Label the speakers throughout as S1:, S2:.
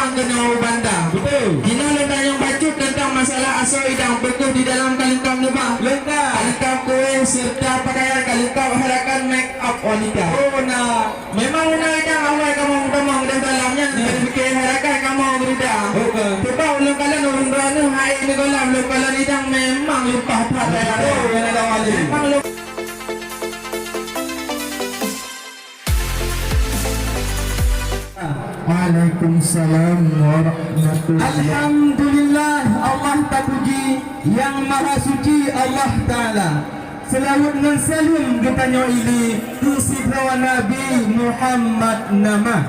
S1: yang kena bandar.
S2: Betul.
S1: Dina lenda yang bacut tentang masalah asal idang betul di dalam kalingkam lebah.
S2: Lengkap.
S1: Kalingkam kuih serta pakaian kalingkam harakan make up wanita.
S2: Oh nah.
S1: Memang undang idang awal kamu di dalamnya. Fikir harakan kamu berida.
S2: Bukan.
S1: Sebab ulun kalian urung rana hai ni kolam ulun kalian idang memang lupa tak ada.
S2: Oh, yang ada wali.
S1: Memang lupa. Waalaikumsalam warahmatullahi.
S2: Alhamdulillah, Allah terpuji yang maha suci Allah Ta'ala. Selawat dan salam katanya ini Kusifrawa Nabi Muhammad nama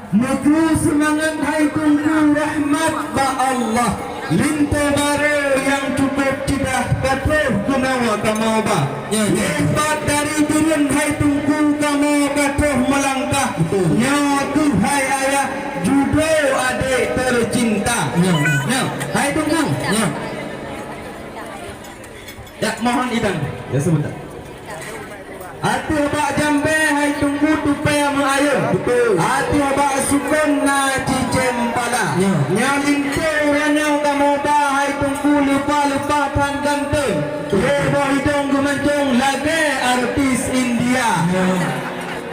S2: Mutu semangat hai tunggu rahmat ba Allah Linta bare yang cukup cidah Katuh kunawa kamu ba Hebat dari turun hai tunggu kamu Katuh melangkah Nyawa hai ayah Judo adik tercinta Hai tunggu Ya mohon idang. Ya sebentar. Hati abak jambe hai tunggu tupai ama air. Betul. Hati abak sukun na cicem pala. Nyalintu ranyau kamu ba hai tunggu lupa tan ganteng. Hebo hidung gumancung lagi artis India.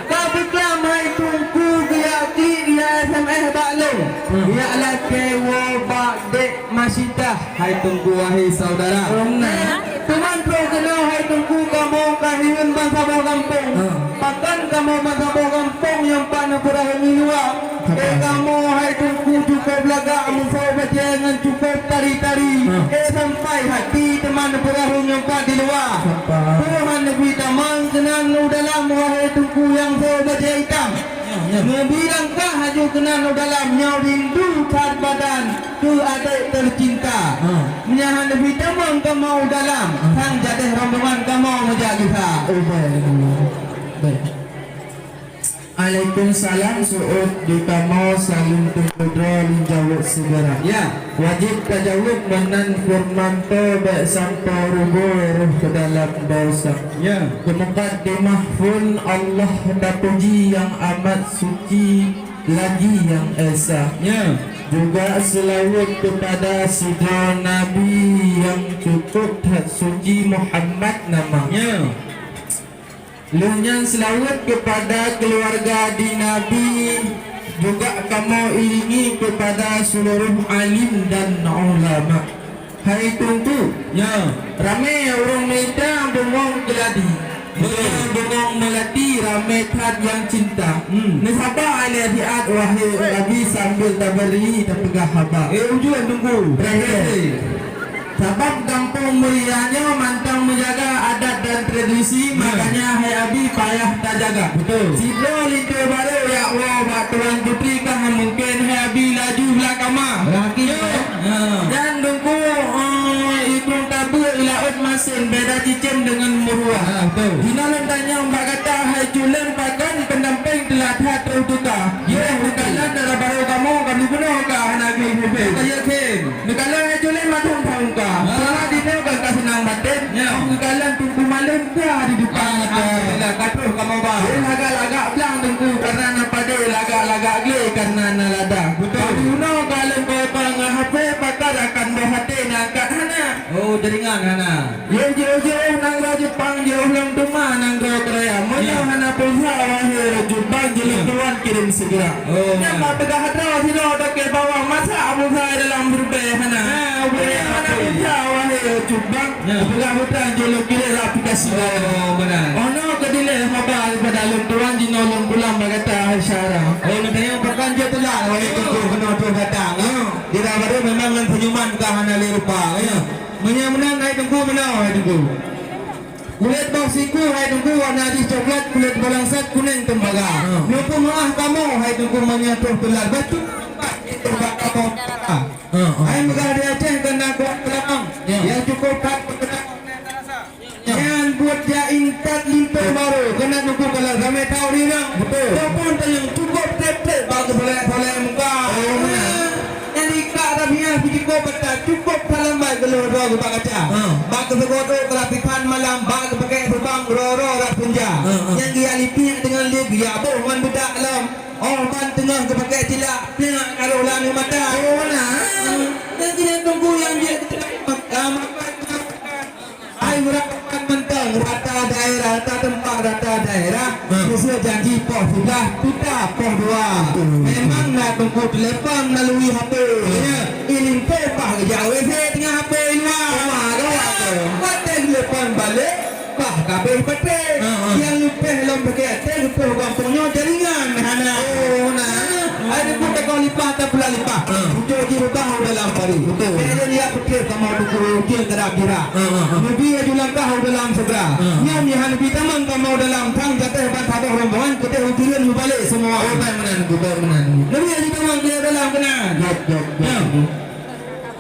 S2: Kabiklam hai tunggu giati dia sameh baklung. Dia lagi wo bak dek masitah hai tunggu wahai saudara. Teman kau kenal hai tunggu kamu kahiran bangsa bawah kampung. Bahkan kamu bangsa bawah kampung yang panah perahu minua. Kamu hai tunggu cukup lagak musawah jangan cukup tari-tari. Sampai hati teman perahu yang di luar. Tuhan Nabi taman kenal dalam wahai tunggu yang sahabat hitam. Ngebilangkah haju kenal dalam nyaw rindu kat badan ke adik tercinta. Menyahan lebih tamang kamu dalam sang jadeh rombongan kamu menjaga.
S1: Waalaikumsalam suud di kamu saling tunggu jawab segera.
S2: Ya,
S1: Wajib tajawab menan firmanto baik sampai rubuh ke dalam dosa.
S2: ya.
S1: Kemukat di mahfun Allah terpuji yang amat suci lagi yang esa.
S2: Ya.
S1: Juga selawat kepada sidra Nabi yang cukup suci Muhammad namanya. Lunyang selawat kepada keluarga di Nabi. Juga kamu iringi kepada seluruh alim dan ulama. Hai tunggu,
S2: Ya.
S1: ramai orang Medan bengong geladi. Bengong melati ramai tad yang cinta. Nasabah alih diat wahai Abi sambil tabari terpegah haba.
S2: Ujuan tunggu.
S1: Sebab kampung meriahnya mantang menjaga adat dan tradisi, makanya hai Abi payah tak jaga.
S2: Betul.
S1: Siblo lintu baru ya Allah bak tuan putri kah mungkin hai Abi laju belakama.
S2: Laki.
S1: Dan dungku ikung tabu ilaut masin beda cicim dengan muruah.
S2: Betul.
S1: Hina lentanya mbak kata hai julen pakan pendamping telah terus tuka. Ya bukanlah darah baru kamu penuh kah nagi hebe. Kaya ken. Kalau hai julen matung tahun kah. Salah dina kan senang batin. Bukanlah tunggu malam kah di depan.
S2: Katuh kamu ba.
S1: Lagak-lagak belang tunggu karena pada lagak-lagak gle karena nalada.
S2: Betul.
S1: Kalau kalau kau pangah HP pakar akan berhati nak hana.
S2: Oh, jaringan hana.
S1: Ye jauh-jauh nangga Jepang jauh lang tuma nangga Korea. Monya hana pulsa wahir Jepang jauh tuan kirim segera.
S2: Oh.
S1: Nama pedah hatra sino dokter bawang masa pulsa dalam berbeh hana. Hana pulsa wahir Jepang. Pedah hatra jauh kirim aplikasi.
S2: Oh, benar.
S1: Ono kedile haba pada lum tuan di nolong pulang berkata syara.
S2: Oh, nanti pakan je telah wahai tunggu kena tu datang. Dia baru memang dengan senyuman ke hana lirupa. Menang hai tunggu menang hai tunggu. Kulit bau siku hai tunggu warna di coklat, kulit balangsat kuning tembaga. Lupa maaf kamu hai tunggu menyatuh telah betul. Tempat kamu. Hai megah dia Aceh kena kuat kelakang. Yang cukup tak jangan buat dia intat limpah baru. Kena tunggu kalau kami tahu ni nak. Betul. Walaupun yang cukup tep-tep bagus boleh muka. Yang ikat tapi yang cukup betul cukup dalam baik keluar dua kita kaca. Bagus sekoto kelapikan malam bagus pakai terbang roro rak punja. Yang dia lipi dengan lip dia bohongan budak alam. Oh, ban tengah ke pakai cilak. Tengok kalau ulang mata.
S1: Oh nah.
S2: Dia kena tunggu yang dia makan. Ai merapat mentang rata daerah, rata tempat, rata daerah. Sesuai janji pos sudah, tidak pos dua. Memang nak tunggu telefon melalui HP. Ini pepah jauh tengah HP luar. Pakai telefon balik. Bah kabel petik. Yang lupa dalam pakai telefon kampungnya jaringan. Oh nah. Ada pun tak kau lipat tak pula lipat. Ujuk di rubah dalam pari. Betul. Dia lihat petik kamu buku dia gerak-gerak. Nabi ajulan kau dalam segera. Nyam yang Nabi tamang kamu dalam tang jatuh bantah rombongan kita hujuran balik semua.
S1: Oh benar.
S2: Nabi ajulan tamang dia dalam kena. Jom.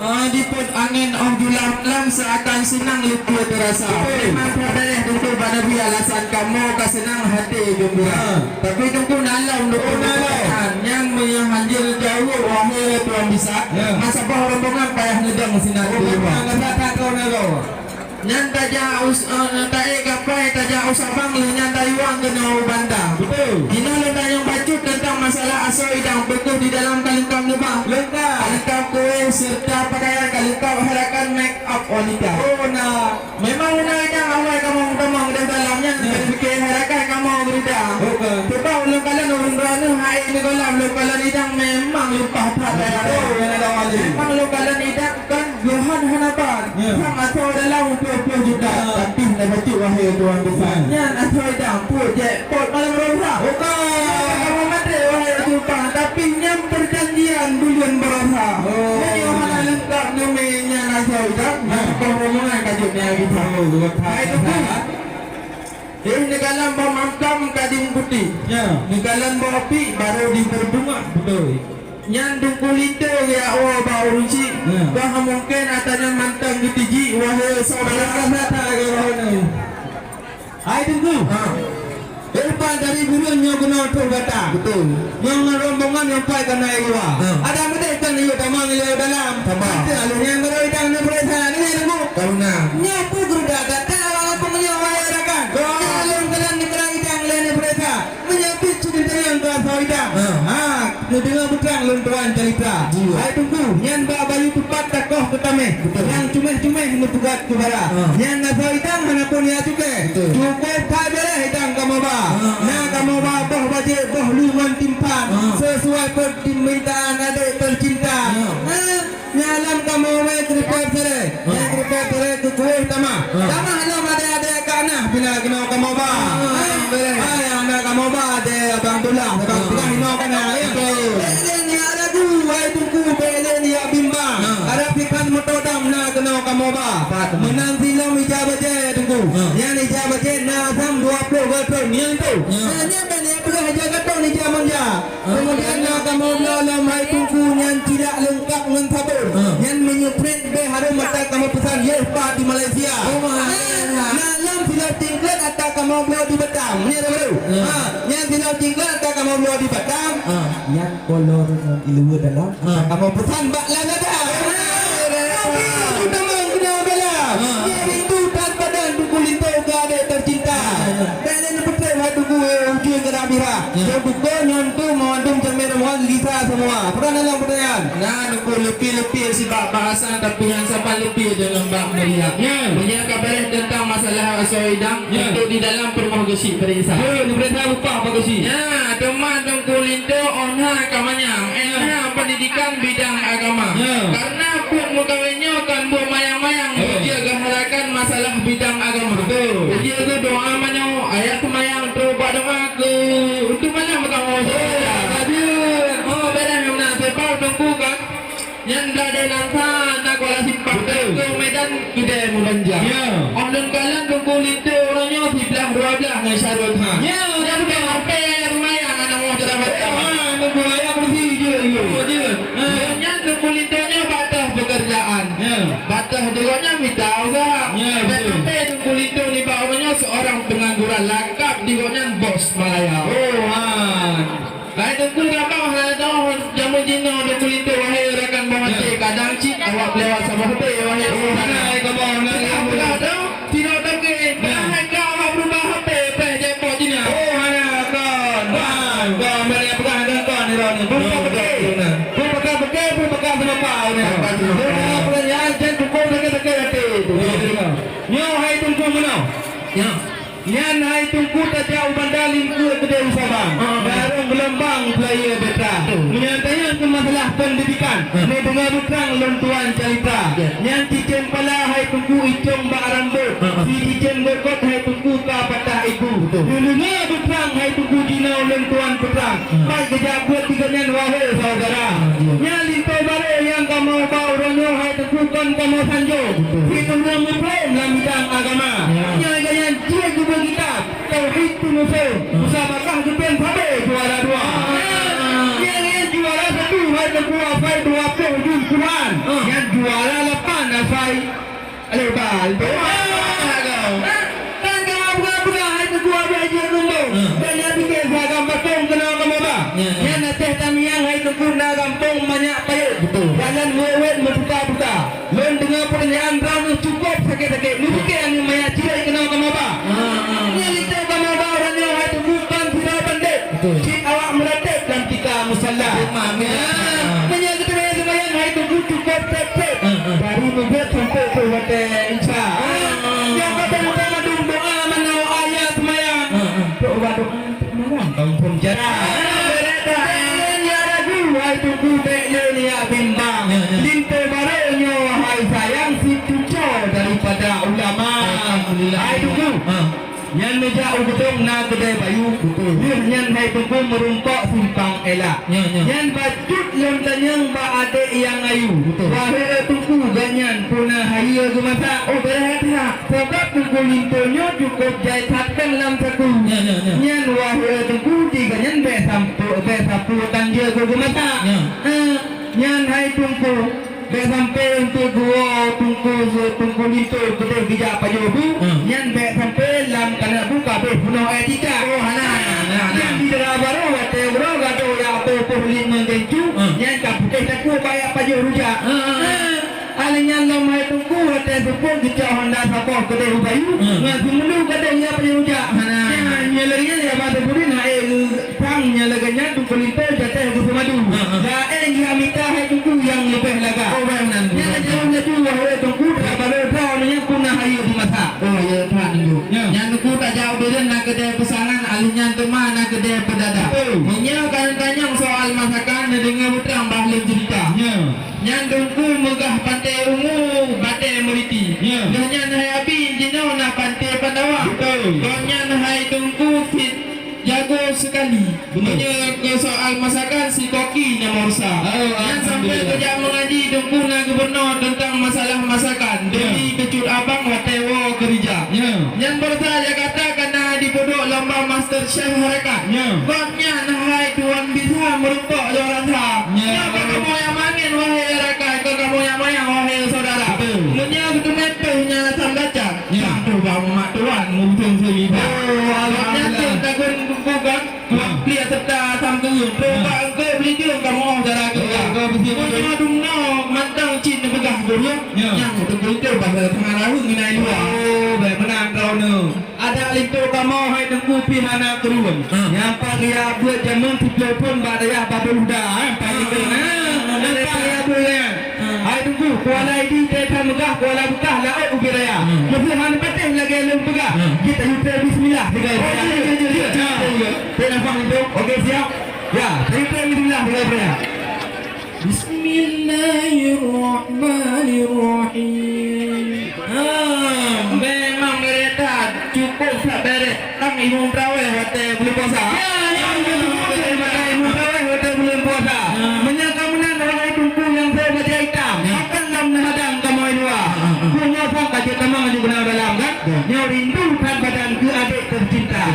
S1: Diput angin om julang lang seakan senang lupa terasa. Memang terdaih tunggu pada bi alasan kamu kesenang hati gembira. Tapi tunggu nalau untuk nalau yang menghanjil jauh wahai tuan bisa. Masa bah rombongan payah nedang sinar dua.
S2: Kata kau nalau.
S1: Nyan taja us tae gapai taja usabang nyan tayuang kena banda.
S2: Betul.
S1: Ini lo tayang bacut tentang masalah asal idang betul di dalam kalingkam lebah.
S2: Lengkap.
S1: Kalingkam kue serta pakaian kalingkam harakan make up wanita.
S2: Oh nah.
S1: Memang undang-undang awal kamu ngomong di dalamnya fikir harakan kamu berita.
S2: Okey.
S1: Coba ulun kalian urun rana hai ni kolam ulun kalian idang memang lupa tak daya.
S2: Oh, yang ada wali.
S1: Memang ulun kalian idang kan Johan hanapan. Sang atau dalam 20 juta. Tapi nak baca wahai tuan besar. Nyan atau idang pun jackpot malam rosa. Okey. Kamu mati wahai tuan tapi nyam perjanjian bulan berasa. Oh. Jadi orang lengkap namanya nasi idang. Pengumuman kajutnya kita. Hai tu. Ini kalam bawa makam kading putih. Nikalan bawa api baru diberbunga.
S2: Betul.
S1: Yang dungkulite ya awal bawa ruci. Bahawa mungkin atanya mantang ditiji wahai saudara kata ke
S2: Hai tunggu. Lepas dari bulan yang kena tu kata. Betul. Yang rombongan yang pai kena iwa. Ada mudah kan iwa tamang iwa dalam.
S1: Tamang.
S2: Lalu yang beroidang ni perintah ni tunggu.
S1: Karuna.
S2: Nyapu geruda kata orang pengenyo wahai rakan. Kalau kalian ni beroidang lain perintah. Menyapu cerita yang kau soidang. Dengar betul luntuan cerita. Hai tunggu. Yang bawa bayu tepat takoh ketame. Yang cumeh-cumeh metugat ke bara. Yang nak soidang mana pun ya cukai. Cukup kai belah hidang kamu ba. Nah kamu ba boh bajik boh luman timpan. Sesuai permintaan adik tercinta. Nyalam kamu mai kripet sere. Yang kripet sere ke kuih tama. Tama halam adik-adik kana bila kena kamu ba. Hai anak kamu ba adik abang tulah. Abang tulah hino kana. Belen ni ada tu, hai tunggu belen ni bimbang. Ada pikan motodam na kena kamu ba. Menang silam ijabah je tunggu. Yang ijabah je na sam 20 betul ni tu. Hanya beli apa aja kata ni jaman ja. Kemudian na kamu lalam hai tunggu yang tidak lengkap dengan sabun. Yang menyuprint be harum mata kamu pesan ye pa di Malaysia. Malam silau tingkat atau kamu belum di Batam. Ni dulu. Yang silau tingkat atau kamu belum di Batam. Yang kolor ilu dalam. Kamu pesan bak lah ada. Aku tamang kena bela. Yang itu tak badan tunggu lintau ke adik tercinta. Dan betul hai tunggu ujung gerak bira. Tunggu nyontu mawandum jamir mohon lisa semua. Pernah dalam pertanyaan.
S1: Nah, nunggu lebih-lebih sebab bahasa tapi yang sampai lebih dengan Bang Meriah. Banyak kabar tentang masalah asoidang itu di dalam permoh gesi perisa.
S2: Di perintah lupa apa gesi?
S1: Ya, teman tunggu lintu onha kamanyang. Pendidikan bidang agama. Karena pun mukawinnya kan buat mayang-mayang dia gaharakan masalah bidang agama. Betul. Dia tu doa mana ayat mayang tu doa ke untuk mana makamu saja. Oh, benar memang sebab tunggu kan. Yang dah ada langkah nak kuala simpak ke medan kita membanja. Orang kalian tunggu lintu orangnya di belah 12 dengan Syarul Khan. Dia bukan apa mayang anak mau dapat. Tunggu ayam bersih je. Yang tunggu lintunya batas pekerjaan. Batas dengannya minta usaha. Dan sampai tunggu lintu ni bawahnya seorang pengangguran lengkap dengannya bos Malaya. Lain tunggu rabang hal tahu jamu jino tunggu lintu wahai rakan bahati kadang cik awak lewat sama hati wahai hai kabar nak tahu tidak tahu ke bahai kau awak berubah hati pe je po jina oh hana kan kau mari apa
S2: Pertanyaan jan tukung dekat-dekat hati. Nyo hai tungku mana?
S1: Ya.
S2: Nyan hai tungku tak jauh bandalin ku kedai Sabang. Darung gelembang player beta. Menyantanya ke masalah pendidikan. Ni bunga bukrang lontuan cerita. Nyan cicen pala hai tungku icong ba rambut. Si cicen berkot hai tungku ka patah ibu. Dulunya bukrang hai tungku dinau lontuan putrang. Mai kejap buat tiga nyan wahai saudara. Nyan lintai bare yang kamu bau ronyo hai tungku kon kamu sanjo. Si tunggu muplem dalam bidang agama. Nyan ganyan dia juga kitab tauhid tunufin musabakah kepen sabe juara 2 yang juara 1 hai kedua fai 20 juz Quran yang juara 8 fai lebal dan kamu hai kedua belajar rumbung dan yang bikin seragam patong kena kamu ba yang nateh tamiang hai kedua kampung banyak payut jalan mewet membuka-buka lon dengar pertanyaan ramu cukup sakit-sakit ni bikin yang maya cirai kena kamu ba Nyalita kamu bawa dan yang itu bukan tidak pandai. Cik awak meratip dan kita musalla. Menyang kita bayar sembahyang itu cukup tep-tep. Dari membuat sampai ke hotel Insya. Yang kata utama doa mana ayat sembahyang. Doa mana? Kau pun jarang. Berita ya ragu itu kubek ya bimbang. Lintai barunya wahai sayang si cucur daripada ulama. Alhamdulillah. Itu Nyan meja ubudong na kedai bayu nyan hai tunggu merumpok simpang elak nyan bacut lontanyang ba ade yang ayu wahai tunggu ganyan puna haya gemasa oh berhati sebab tunggu lintonyo cukup jai tatkan lam saku nyan wahai tunggu di ganyan be sapu tangja gemasa nyan hai tunggu be sampai untuk gua tunggu linto kedai bijak pajobu nyan be sampai lam kana buka be puno etika oh hana nyan di dalam baru wate bro gado ya po lin mengencu nyan ka putih taku bayar pajo rujak alanya lam hai tunggu wate sepon dijak Honda sapo kedai bayu ngan semulu kedai ya pajo rujak hana nyelerinya ya pada burin hai sang nyelaganya tunggu linto jatah ke semadu da dia minta hai tunggu yang lebih laga Jangan jauh wahai tunggu pada tahun ini kuna hayu di masa. Oh ya Tuhan itu. Yang tunggu tak jauh dari nak kedai pesanan alihnya teman nak kedai pedada. Hanya tanya soal masakan dengan putrang bahlil cerita. Yang tunggu megah pantai ungu pantai meriti. Hanya hai abi jinau nak pantai Pandawa. Hanya hai tunggu fit jago sekali. Punya ke soal masakan si koki nomor sa. Yang sampai kerja mengaji tunggu na gubernur tentang masalah masakan. Demi kecut abang watewo kerja. Yang bersaja kata kena dipodok lomba master chef mereka. Baknya nahai tuan bisa merupok orang sa. Yang kamu yang manin wahai rakan, kamu yang mayang wahai saudara. Punya ketumet punya sambaca. Tuh bang mak tuan mungkin sehidup. Baknya takun bukan lihat serta sambil coba engkau beli dia kamu darah kita punya dumno mantang cin begah boleh yang untuk itu pada tengah rahung ini dua baik menang kau nu ada lintu kamu hai tengku pihana kerun yang pagia buat jamun pun badaya babeluda pagi kena pagia buat hai tengku kuala ini kita megah kuala bukah laut ubiraya lebih han patih lagi lempegah kita yuter bismillah Kenapa itu? Oke siap. Ya, bismillah mulai. Bismillahirrahmanirrahim. Memang mereka cukup tak beres. Kang imam terawih hotel belum puasa. Yang imam terawih hotel belum puasa. Menyangka menang orang tunggu yang saya baca hitam. Akan lam hadang kamu dua. Punya sang kaji tamang di benar dalam kan? Yang rindukan badan ke adik tercinta.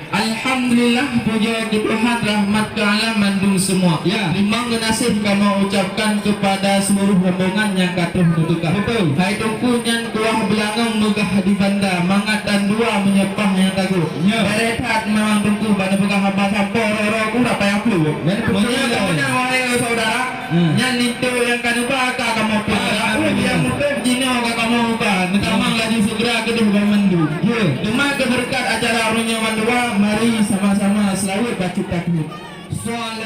S2: Alhamdulillah puja Tuhan rahmat ke alam mandung semua. Ya. Limang genasih kamu ucapkan kepada seluruh rombongan yang katuh tutukan. Betul. Hai tungku yang kuah belangang megah di banda mangat dan dua menyepah yang takut. Ya. Berehat memang tungku pada megah apa sampo roro ku dak payah flu. Menyatakan wahai saudara, yang itu yang kedua kamu pun yang mudah jino kamu bukan. Memang lagi segera keduh bermendu. Ya. Cuma keberkat acara runya mandua mari sama-sama selalu baca takbir. Soal